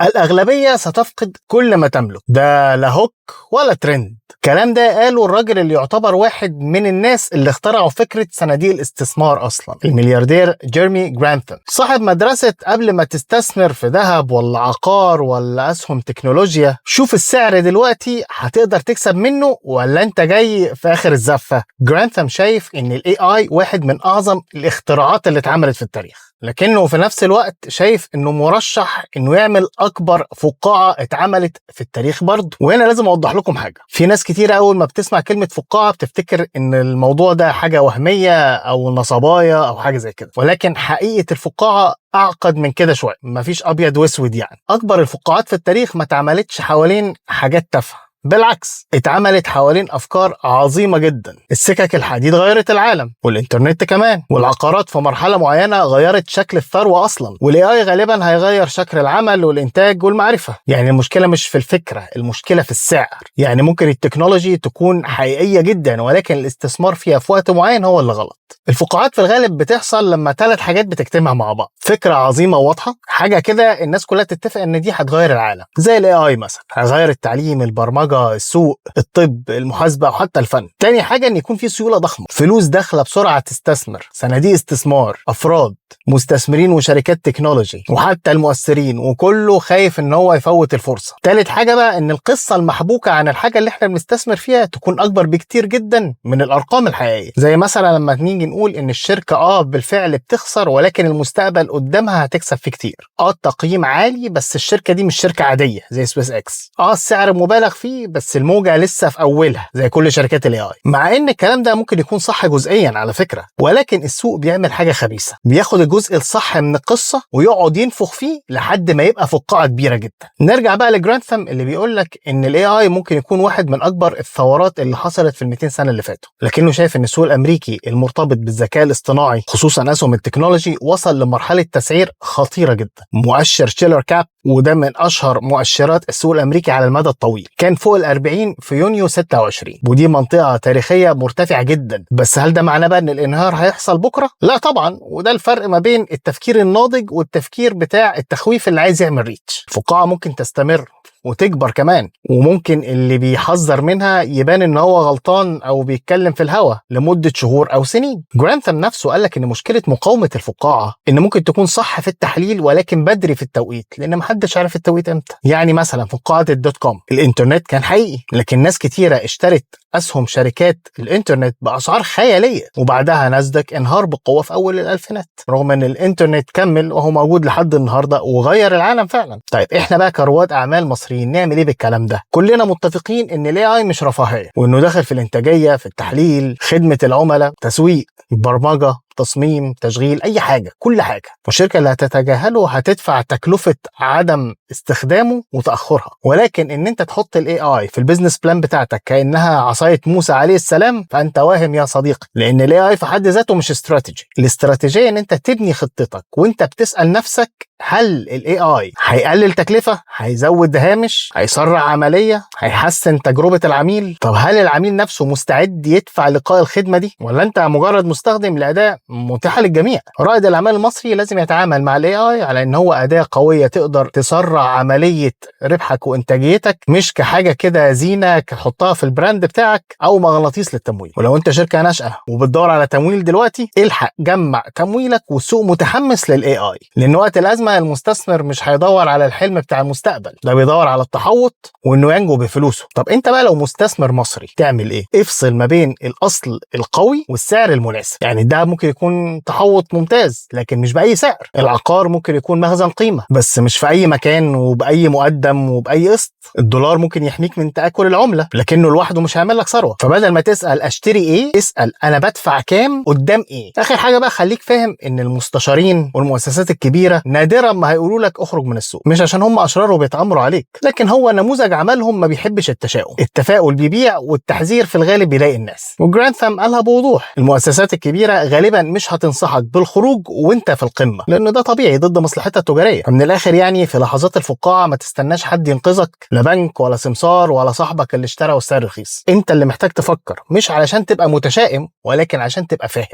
الأغلبية ستفقد كل ما تملك. ده لا هوك ولا ترند. الكلام ده قاله الراجل اللي يعتبر واحد من الناس اللي اخترعوا فكرة صناديق الاستثمار أصلا، الملياردير جيرمي جرانثام، صاحب مدرسة قبل ما تستثمر في ذهب ولا عقار ولا أسهم تكنولوجيا شوف السعر دلوقتي هتقدر تكسب منه ولا انت جاي في آخر الزفة. جرانثام شايف ان ال AI واحد من أعظم الاختراعات اللي اتعملت في التاريخ، لكنه في نفس الوقت شايف انه مرشح انه يعمل اكبر فقاعة اتعملت في التاريخ برضه. وهنا لازم اوضح لكم حاجة، في ناس كتير اول ما بتسمع كلمة فقاعة بتفتكر ان الموضوع ده حاجة وهمية او نصبايا او حاجة زي كده، ولكن حقيقة الفقاعة اعقد من كده شوية، مفيش ابيض واسود. يعني اكبر الفقاعات في التاريخ ما اتعملتش حوالين حاجات تافهة، بالعكس اتعملت حوالين أفكار عظيمة جدا. السكك الحديد غيرت العالم، والإنترنت كمان، والعقارات في مرحلة معينة غيرت شكل الثروة أصلا، والاي غالبا هيغير شكل العمل والإنتاج والمعرفة. يعني المشكلة مش في الفكرة، المشكلة في السعر. يعني ممكن التكنولوجي تكون حقيقية جدا ولكن الاستثمار فيها في وقت معين هو اللي غلط. الفقاعات في الغالب بتحصل لما 3 حاجات بتجتمع مع بعض: فكرة عظيمة وواضحة، حاجة كده الناس كلها تتفق ان دي هتغير العالم زي الاي مثلا، هيغير التعليم، البرمجة، السوق، الطب، المحاسبة وحتى الفن. تاني حاجة ان يكون في سيولة ضخمة، فلوس داخلة بسرعة تستثمر، صناديق استثمار، افراد، مستثمرين وشركات تكنولوجي وحتى المؤثرين، وكله خايف ان هو يفوت الفرصة. تالت حاجة بقى ان القصة المحبوكة عن الحاجة اللي احنا بنستثمر فيها تكون اكبر بكتير جدا من الارقام الحقيقية. زي مثلا لما نيجي نقول ان الشركة بالفعل بتخسر ولكن المستقبل قدامها هتكسب فيه كتير. التقييم عالي بس الشركة دي مش شركة عادية زي سويس اكس. السعر مبالغ فيه بس الموجة لسه في اولها زي كل شركات الاي. مع ان الكلام ده ممكن يكون صح جزئيا على فكرة، ولكن السوق بيعمل حاجة خبيثة، بياخد الجزء الصح من القصة ويقعد ينفخ فيه لحد ما يبقى فقاعة كبيرة جدا. نرجع بقى لجرانثام اللي بيقول لك ان الاي ممكن يكون واحد من اكبر الثورات اللي حصلت في ال 200 سنة اللي فاتوا، لكنه شايف ان السوق الامريكي المرتبط بالذكاء الاصطناعي خصوصا اسهم التكنولوجي وصل لمرحلة تسعير خطيرة جدا. مؤشر شيلر كاب، وده من اشهر مؤشرات السوق الامريكي على المدى الطويل، كان فوق ال40 في يونيو 26، ودي منطقة تاريخية مرتفعة جدا. بس هل ده معناه بقى ان الانهيار هيحصل بكرة؟ لا طبعا، وده الفرق ما بين التفكير الناضج والتفكير بتاع التخويف اللي عايز يعمل ريتش. الفقاعة ممكن تستمر وتكبر كمان، وممكن اللي بيحذر منها يبان ان هو غلطان او بيتكلم في الهوا لمدة شهور او سنين. جرانثام نفسه قالك ان مشكلة مقاومة الفقاعة ان ممكن تكون صح في التحليل ولكن بدري في التوقيت، لان محدش عارف التوقيت امتى. يعني مثلا فقاعة .com، الانترنت كان حقيقي لكن ناس كتيرة اشترت اسهم شركات الانترنت باسعار خيالية، وبعدها ناسداك انهار بقوة في اول الالفينات، رغم ان الانترنت كمل وهو موجود لحد النهاردة وغير العالم فعلا. طيب احنا بقى كرواد اعمال مصريين نعمل ايه بالكلام ده؟ كلنا متفقين ان الاي مش رفاهية، وانه داخل في الانتاجية، في التحليل، خدمة العملاء، تسويق، برمجة، تصميم، تشغيل، اي حاجة، كل حاجة. والشركة اللي هتتجاهله هتدفع تكلفة عدم استخدامه وتأخرها. ولكن ان انت تحط الاي في البيزنس بلان بتاعتك كأنها عصاية موسى عليه السلام، فانت واهم يا صديقي، لان الاي في حد ذاته مش استراتيجي. الاستراتيجية ان انت تبني خطتك وانت بتسأل نفسك هل الاي هيقلل تكلفة، هيزود هامش، هيسرع عملية، هيحسن تجربة العميل؟ طب هل العميل نفسه مستعد يدفع لقاء الخدمة دي، ولا انت مجرد مستخدم لأداة متاحة للجميع؟ رائد الأعمال المصري لازم يتعامل مع الاي على ان هو أداة قوية تقدر تسرع عملية ربحك وانتاجيتك، مش كحاجة كده زينة تحطها في البراند بتاعك او مغناطيس للتمويل. ولو انت شركة ناشئة وبتدور على تمويل دلوقتي، الحق جمع تمويلك والسوق متحمس للاي، لان وقت الأزمة المستثمر مش هيدور على الحلم بتاع المستقبل، ده بيدور على التحوط وانه ينجو بفلوسه. طب انت بقى لو مستثمر مصري تعمل ايه؟ افصل ما بين الاصل القوي والسعر المناسب. يعني ده ممكن يكون تحوط ممتاز لكن مش باي سعر. العقار ممكن يكون مخزن قيمه بس مش في اي مكان وباي مقدم وباي قسط. الدولار ممكن يحميك من تاكل العمله لكنه لوحده مش هيعمل لك ثروه. فبدل ما تسال اشتري ايه، اسال انا بدفع كام قدام ايه. اخر حاجه بقى، خليك فاهم ان المستشارين والمؤسسات الكبيره نادرا ما هيقولوا لك اخرج من السوق، مش عشان هم اشرار وبيتامروا عليك، لكن هو نموذج عملهم ما بيحبش التشاؤم. التفاؤل بيبيع والتحذير في الغالب بيلاقي الناس. وجرانثام قالها بوضوح، المؤسسات الكبيره غالبا مش هتنصحك بالخروج وانت في القمه، لان ده طبيعي ضد مصلحتها التجاريه. فمن الاخر يعني في لحظات الفقاعه ما تستناش حد ينقذك، لا بنك ولا سمسار ولا صاحبك اللي اشترى والسعر رخيص. انت اللي محتاج تفكر، مش علشان تبقى متشائم ولكن عشان تبقى فاهم.